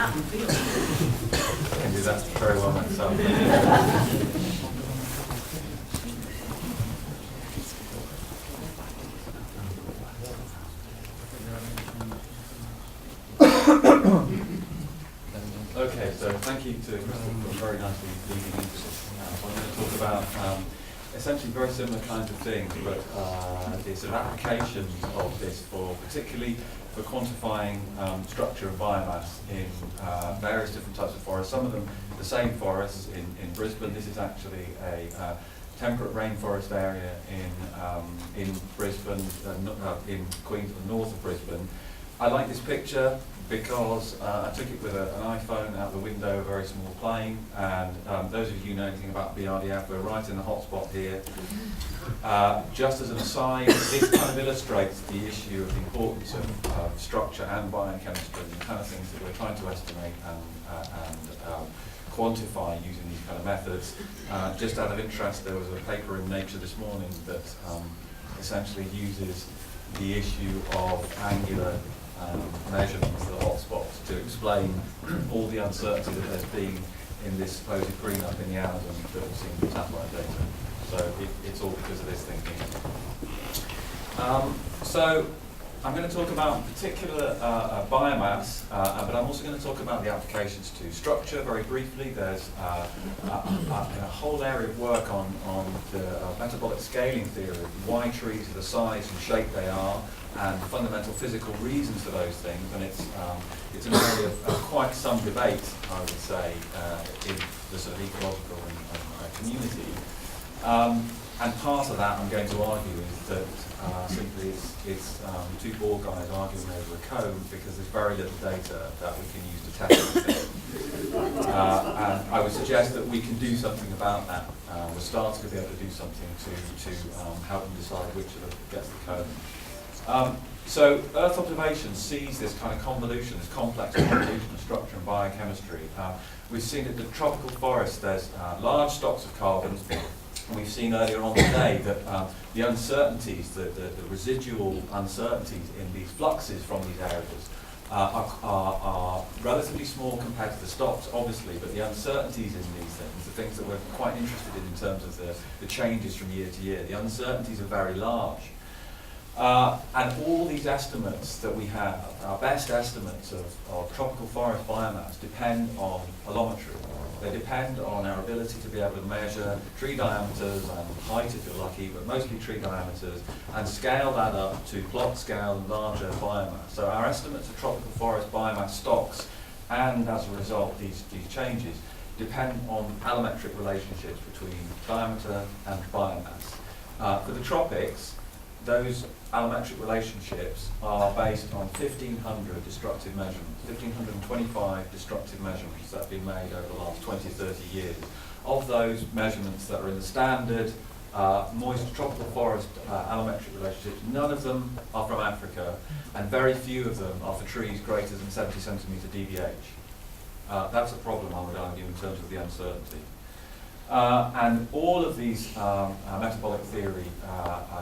I can do that very well myself. Okay, so thank you to Crystal for very nicely leading into this. I'm going to talk about essentially very similar kinds of things, but the sort of applications of this for particularly for quantifying structure and biomass in various different types of forests. Some of them the same forests in Brisbane. This is actually a temperate rainforest area in Brisbane, in Queensland, north of Brisbane. I like this picture because I took it with an iPhone out the window, a very small plane, and those of you who know anything about BRDF, we're right in the hotspot here. Just as an aside, this kind of illustrates the issue of the importance of structure and biochemistry, the kind of things that we're trying to estimate and quantify using these kind of methods. Just out of interest, there was a paper in Nature this morning that essentially uses the issue of angular measurements, the hotspots, to explain all the uncertainty that there's been in this supposed prenup in the Amazon that we've seen from satellite data. So it's all because of this thinking. So I'm going to talk about particular biomass, but I'm also going to talk about the applications to structure very briefly. There's a whole area of work on the metabolic scaling theory, why trees are the size and shape they are, and fundamental physical reasons for those things, and it's an area of quite some debate, I would say, in the sort of ecological and community. And part of that I'm going to argue is that simply it's two bald guys arguing over a code because there's very little data that we can use to test this. And I would suggest that we can do something about that. We're starting to be able to do something to help them decide which of them gets the code. So Earth observation sees this kind of convolution, this complex convolution of structure and biochemistry. We've seen in the tropical forest there's large stocks of carbon. We've seen earlier on today that the uncertainties, the residual uncertainties in these fluxes from these areas are relatively small compared to the stocks, obviously, but the uncertainties in these things, the things that we're quite interested in terms of the changes from year to year, the uncertainties are very large. And all these estimates that we have, our best estimates of tropical forest biomass, depend on allometry. They depend on our ability to be able to measure tree diameters and height if you're lucky, but mostly tree diameters, and scale that up to plot scale and larger biomass. So our estimates of tropical forest biomass stocks, and as a result these changes, depend on allometric relationships between diameter and biomass. For the tropics, those allometric relationships are based on 1,500 destructive measurements, 1,525 destructive measurements that have been made over the last 20, 30 years. Of those measurements that are in the standard moist tropical forest allometric relationships, none of them are from Africa, and very few of them are for trees greater than 70 centimetre DBH. That's a problem, I would argue, in terms of the uncertainty. And all of these metabolic theory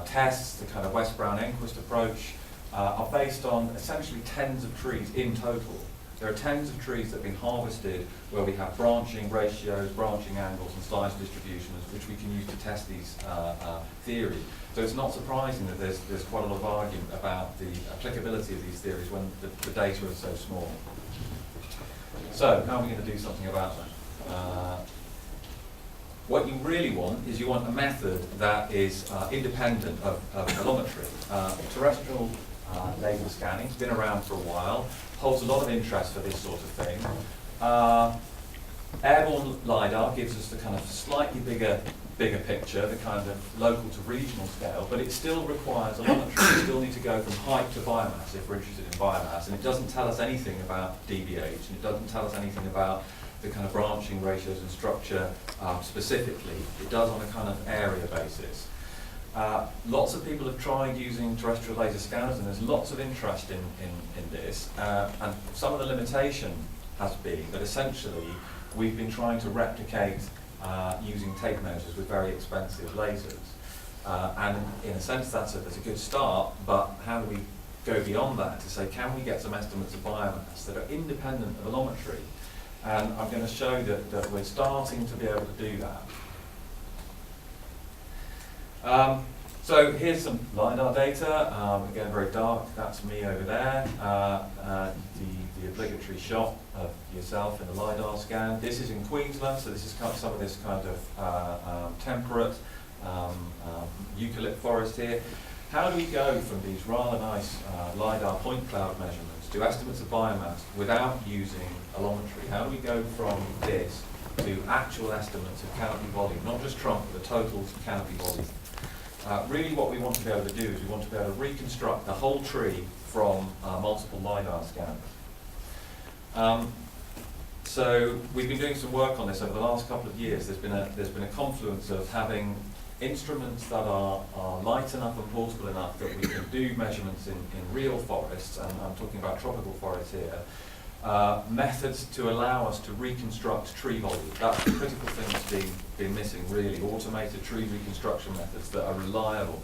tests, the kind of West Brown-Enquist approach, are based on essentially tens of trees in total. There are tens of trees that have been harvested where we have branching ratios, branching angles and size distributions which we can use to test these theories. So it's not surprising that there's quite a lot of argument about the applicability of these theories when the data is so small. So how are we going to do something about that? What you really want is you want a method that is independent of allometry. Terrestrial laser scanning has been around for a while, holds a lot of interest for this sort of thing. Airborne LiDAR gives us the kind of slightly bigger picture, the kind of local to regional scale, but it still requires allometry. We still need to go from height to biomass if we're interested in biomass, and it doesn't tell us anything about DBH, and it doesn't tell us anything about the kind of branching ratios and structure specifically. It does on a kind of area basis. Lots of people have tried using terrestrial laser scanners, and there's lots of interest in this. And some of the limitation has been that essentially we've been trying to replicate using tape measures with very expensive lasers. And in a sense that's a good start, but how do we go beyond that to say, can we get some estimates of biomass that are independent of allometry? And I'm going to show that we're starting to be able to do that. So here's some LiDAR data, again very dark, that's me over there, the obligatory shot of yourself in the LiDAR scan. This is in Queensland, so this is kind of some of this kind of temperate eucalypt forest here. How do we go from these rather nice LiDAR point cloud measurements to estimates of biomass without using allometry? How do we go from this to actual estimates of canopy volume, not just trunk, but the total canopy volume? Really what we want to be able to do is we want to be able to reconstruct the whole tree from multiple LiDAR scans. So we've been doing some work on this over the last couple of years. There's been a confluence of having instruments that are light enough and portable enough that we can do measurements in real forests, and I'm talking about tropical forests here, methods to allow us to reconstruct tree volume. That's the critical thing that's been missing, really, automated tree reconstruction methods that are reliable.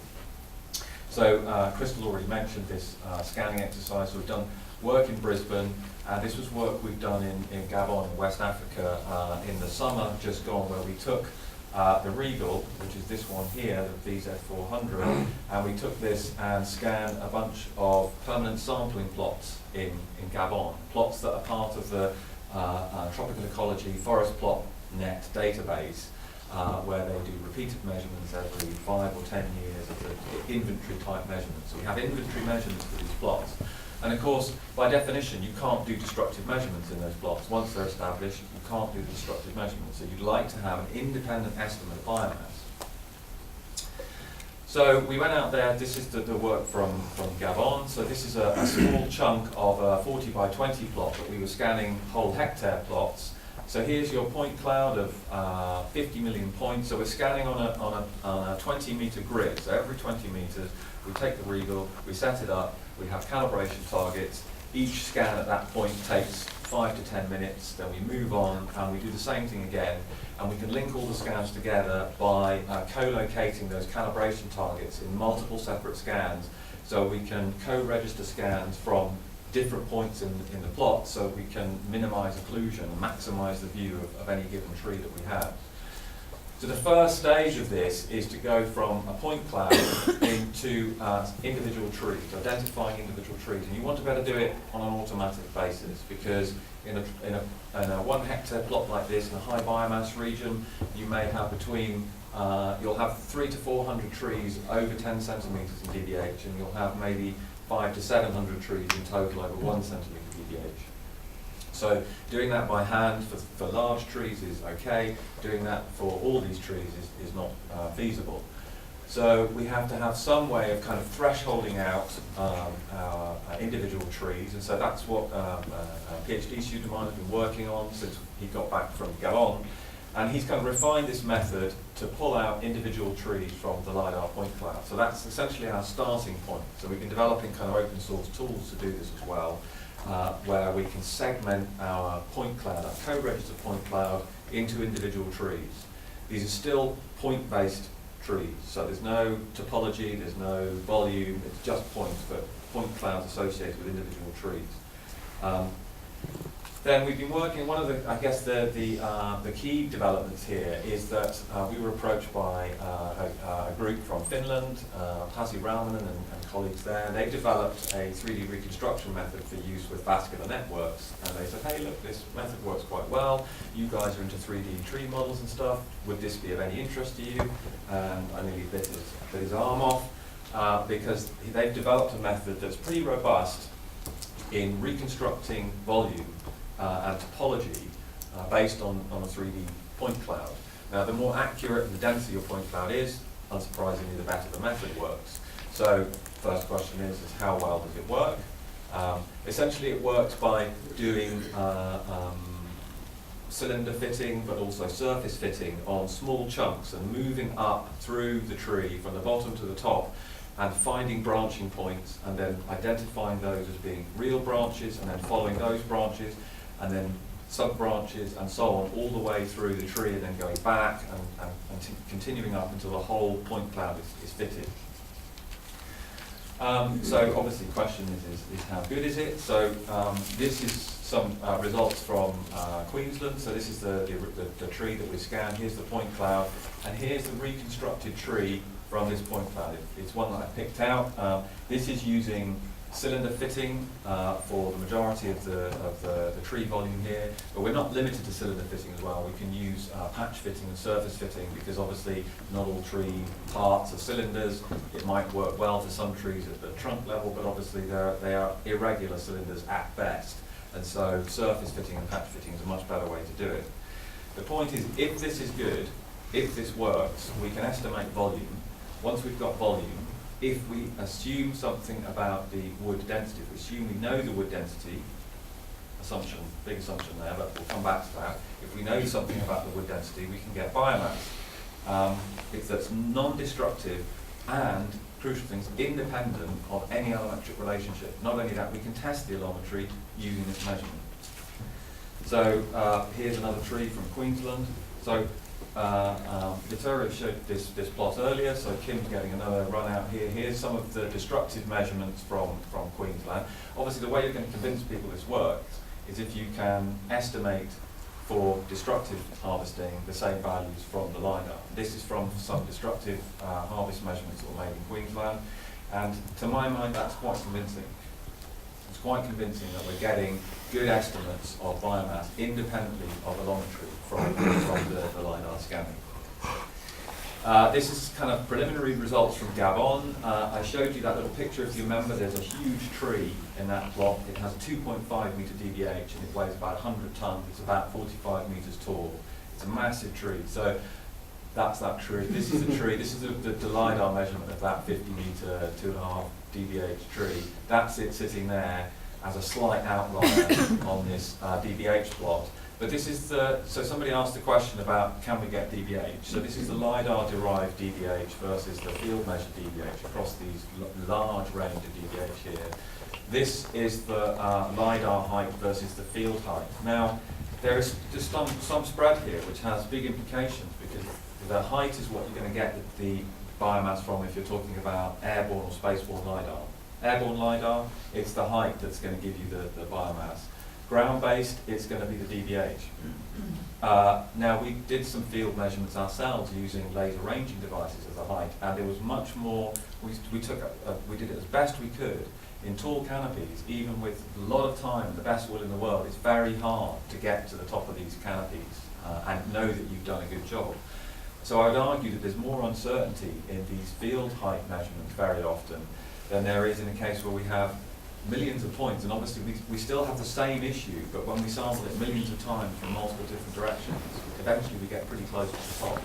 So Crystal already mentioned this scanning exercise. So we've done work in Brisbane, and this was work we've done in Gabon, in West Africa, in the summer just gone, where we took the Regal, which is this one here, the VZ400, and we took this and scanned a bunch of permanent sampling plots in Gabon, plots that are part of the Tropical Ecology Forest Plot Net database, where they do repeated measurements every 5 or 10 years of the inventory type measurements. So we have inventory measurements for these plots. And of course, by definition, you can't do destructive measurements in those plots. Once they're established, you can't do destructive measurements. So you'd like to have an independent estimate of biomass. So we went out there. This is the work from Gabon. So this is a small chunk of a 40 by 20 plot that we were scanning whole hectare plots. So here's your point cloud of 50 million points. So we're scanning on a 20 meter grid. So every 20 meters, we take the Regal, we set it up, we have calibration targets. Each scan at that point takes 5 to 10 minutes, then we move on and we do the same thing again, and we can link all the scans together by co-locating those calibration targets in multiple separate scans, so we can co-register scans from different points in the plot, so we can minimize occlusion and maximize the view of any given tree that we have. So the first stage of this is to go from a point cloud into individual trees, identifying individual trees. And you want to be able to do it on an automatic basis, because in a 1 hectare plot like this, in a high biomass region, you may have you'll have 300 to 400 trees over 10 centimetres in DBH, and you'll have maybe 500 to 700 trees in total over 1 centimetre DBH. So doing that by hand for large trees is okay. Doing that for all these trees is not feasible. So we have to have some way of kind of thresholding out our individual trees, and so that's what a PhD student of mine has been working on since he got back from Gabon, and he's kind of refined this method to pull out individual trees from the LiDAR point cloud. So that's essentially our starting point. So we've been developing kind of open source tools to do this as well, where we can segment our point cloud, our co-registered point cloud, into individual trees. These are still point-based trees, so there's no topology, there's no volume, it's just points, but point clouds associated with individual trees. Then we've been working, one of the, I guess the key developments here is that we were approached by a group from Finland, Raumonen and colleagues there. They developed a 3D reconstruction method for use with vascular networks. And they said, hey look, this method works quite well. You guys are into 3D tree models and stuff. Would this be of any interest to you? And I nearly bit his arm off because they've developed a method that's pretty robust in reconstructing volume and topology based on a 3D point cloud. Now, the more accurate and the denser your point cloud is, unsurprisingly, the better the method works. So, first question is how well does it work? Essentially, it works by doing cylinder fitting, but also surface fitting on small chunks and moving up through the tree from the bottom to the top, and finding branching points and then identifying those as being real branches, and then following those branches, and then sub-branches and so on, all the way through the tree, and then going back and continuing up until the whole point cloud is fitted. So obviously the question is how good is it? So this is some results from Queensland. So this is the tree that we scanned. Here's the point cloud, and here's the reconstructed tree from this point cloud. It's one that I picked out. This is using cylinder fitting for the majority of the tree volume here, but we're not limited to cylinder fitting as well. We can use patch fitting and surface fitting, because obviously not all tree parts are cylinders. It might work well for some trees at the trunk level, but obviously they are irregular cylinders at best, and so surface fitting and patch fitting is a much better way to do it. The point is, if this is good, if this works, we can estimate volume. Once we've got volume, if we assume something about the wood density, if we assume we know the wood density, assumption, big assumption there, but we'll come back to that. If we know something about the wood density, we can get biomass. If that's non-destructive and, crucial things, independent of any allometric relationship. Not only that, we can test the allometry using this measurement. So here's another tree from Queensland. So Vittorio showed this plot earlier, so Kim's getting another run out here. Here's some of the destructive measurements from Queensland. Obviously, the way you're going to convince people this works is if you can estimate for destructive harvesting the same values from the LiDAR. This is from some destructive harvest measurements that were made in Queensland, and to my mind, that's quite convincing. It's quite convincing that we're getting good estimates of biomass independently of allometry from the LiDAR scanning. This is kind of preliminary results from Gabon. I showed you that little picture, if you remember. There's a huge tree in that plot. It has a 2.5 metre DBH and it weighs about 100 tonnes. It's about 45 metres tall. It's a massive tree. So that's that tree. This is the tree. This is the LiDAR measurement of that 50 metre, 2.5 DBH tree. That's it sitting there as a slight outlier on this DBH plot. But this is so somebody asked the question about, can we get DBH? So this is the LiDAR-derived DBH versus the field-measured DBH across these large range of DBH here. This is the LiDAR height versus the field height. Now, there is just some spread here which has big implications, because the height is what you're going to get the biomass from if you're talking about airborne or spaceborne LiDAR. Airborne LiDAR, it's the height that's going to give you the biomass. Ground-based, it's going to be the DBH. Now, we did some field measurements ourselves using laser ranging devices as a height, and there was much more. We did it as best we could in tall canopies, even with a lot of time and the best will in the world. It's very hard to get to the top of these canopies and know that you've done a good job. So I would argue that there's more uncertainty in these field height measurements very often than there is in a case where we have millions of points, and obviously we still have the same issue, but when we sample it millions of times from multiple different directions, eventually we get pretty close to the top.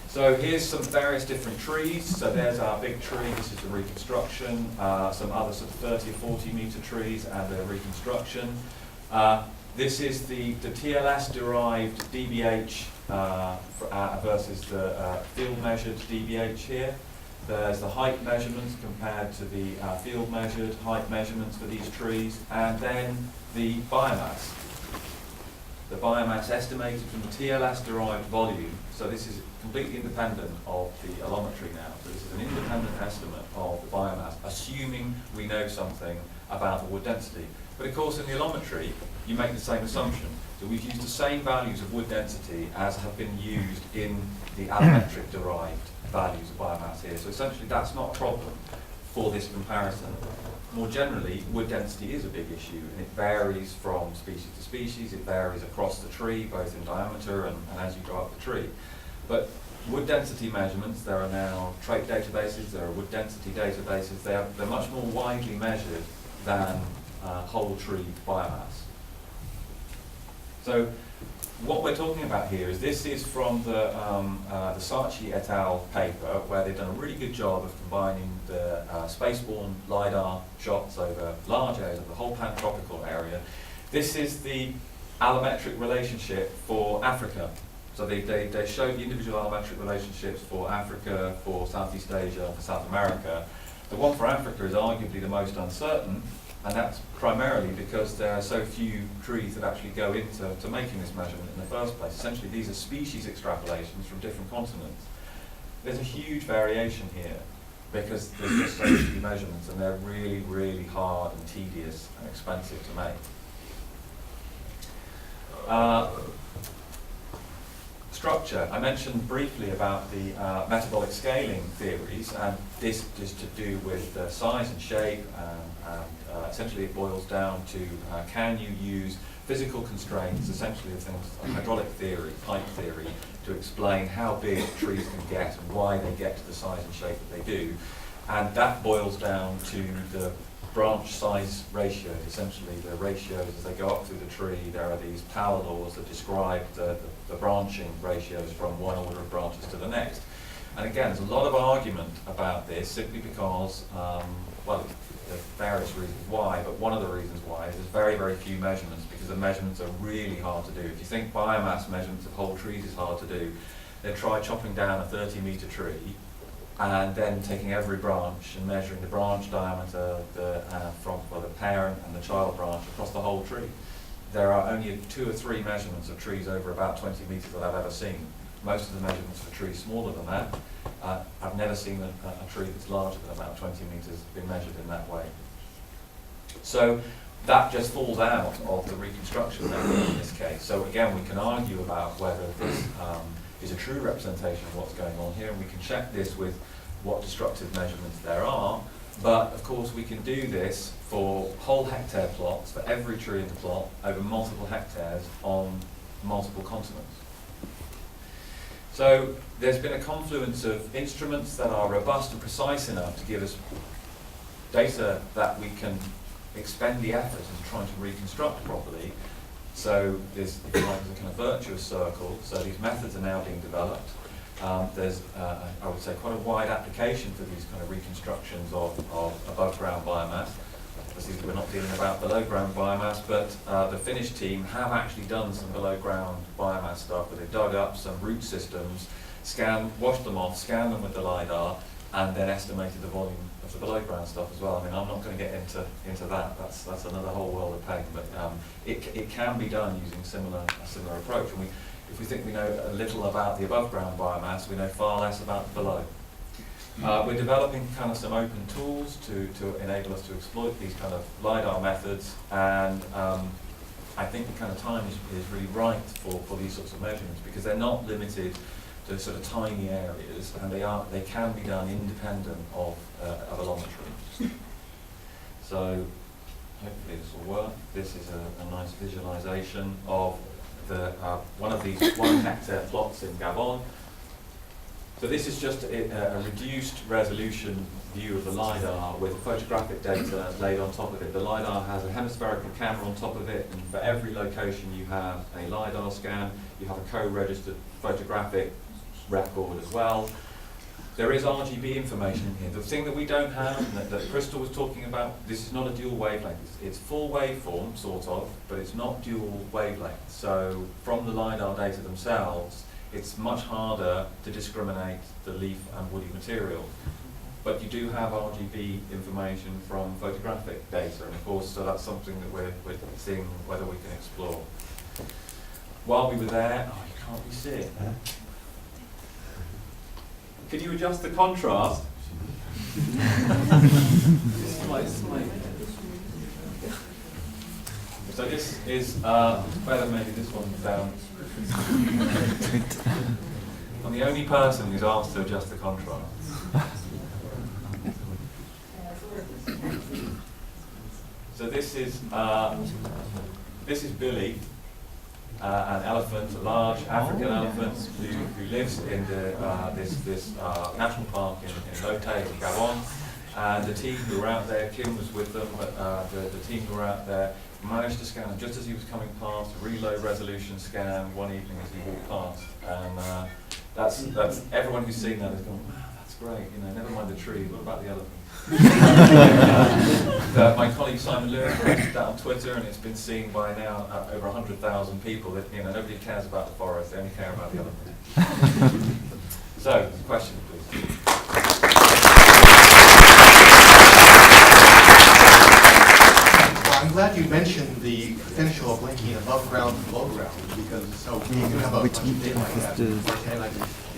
So here's some various different trees. So there's our big tree. This is the reconstruction. Some other sort of 30 or 40 metre trees and the reconstruction. This is the TLS-derived DBH versus the field-measured DBH here. There's the height measurements compared to the field-measured height measurements for these trees, and then the biomass. The biomass estimated from the TLS-derived volume. So this is completely independent of the allometry now. So this is an independent estimate of the biomass, assuming we know something about the wood density. But of course, in the allometry, you make the same assumption. So we've used the same values of wood density as have been used in the allometric-derived values of biomass here. So essentially, that's not a problem for this comparison. More generally, wood density is a big issue, and it varies from species to species. It varies across the tree, both in diameter and as you go up the tree. But wood density measurements, there are now trait databases, there are wood density databases. They're much more widely measured than whole tree biomass. So what we're talking about here is this is from the Sanchez et al. Paper, where they've done a really good job of combining the spaceborne LiDAR shots over large areas of the whole pantropical area. This is the allometric relationship for Africa. So they showed the individual allometric relationships for Africa, for Southeast Asia, for South America. The one for Africa is arguably the most uncertain, and that's primarily because there are so few trees that actually go into making this measurement in the first place. Essentially, these are species extrapolations from different continents. There's a huge variation here. because there's just so few measurements, and they're really, really hard and tedious and expensive to make. Structure. I mentioned briefly about the metabolic scaling theories, and this is to do with size and shape, and essentially it boils down to can you use physical constraints, essentially of things like hydraulic theory, pipe theory, to explain how big trees can get and why they get to the size and shape that they do. And that boils down to the branch size ratios, essentially the ratios as they go up through the tree. There are these power laws that describe the branching ratios from one order of branches to the next. And again, there's a lot of argument about this simply because, well, there's various reasons why, but one of the reasons why is there's very, very few measurements, because the measurements are really hard to do. If you think biomass measurements of whole trees is hard to do, then try chopping down a 30-metre tree and then taking every branch and measuring the branch diameter from the parent and the child branch across the whole tree. There are only 2 or 3 measurements of trees over about 20 metres that I've ever seen. Most of the measurements for trees smaller than that. I've never seen a tree that's larger than about 20 metres been measured in that way. So that just falls out of the reconstruction method in this case. So again, we can argue about whether this is a true representation of what's going on here, and we can check this with what destructive measurements there are. But of course we can do this for whole hectare plots, for every tree in the plot, over multiple hectares on multiple continents. So there's been a confluence of instruments that are robust and precise enough to give us data that we can expend the effort in trying to reconstruct properly. So there's, if you like, a kind of virtuous circle. So these methods are now being developed. There's, I would say, quite a wide application for these kind of reconstructions of above ground biomass. Obviously, we're not dealing about below ground biomass, but the Finnish team have actually done some below ground biomass stuff, where they've dug up some root systems, washed them off, scanned them with the LiDAR, and then estimated the volume of the below ground stuff as well. I mean, I'm not going to get into that. That's another whole world of pain. But it can be done using a similar approach. And if we think we know a little about the above ground biomass, we know far less about the below. We're developing kind of some open tools to enable us to exploit these kind of LiDAR methods, and I think the kind of time is really right for these sorts of measurements, because they're not limited to sort of tiny areas, and they can be done independent of allometry. So hopefully this will work. This is a nice visualization of one of these 1 hectare plots in Gabon. So this is just a reduced resolution view of the LiDAR with photographic data laid on top of it. The LiDAR has a hemispherical camera on top of it, and for every location you have a LiDAR scan, you have a co-registered photographic record as well. There is RGB information here. The thing that we don't have, and that Crystal was talking about, this is not a dual wavelength. It's full waveform, sort of, but it's not dual wavelength. So from the LiDAR data themselves, it's much harder to discriminate the leaf and woody material. But you do have RGB information from photographic data, and of course, so that's something that we're seeing whether we can explore. While we were there, oh, you can't really see it. Could you adjust the contrast? So this is better, maybe this one's down. I'm the only person who's asked to adjust the contrast. So this is Billy, an elephant, a large African elephant who lives in this national park in Lotte in Gabon. And the team who were out there, Kim was with them, but the team who were out there managed to scan him just as he was coming past, a really low resolution scan one evening as he walked past. And that's everyone who's seen that has gone, wow, that's great, never mind the tree, what about the elephant? My colleague Simon Lewis posted that on Twitter, and it's been seen by now over 100,000 people. That nobody cares about the forest, they only care about the elephant. So, question please. I'm glad you mentioned the potential of linking above ground and below ground, because so we do have a bunch of data like that firsthand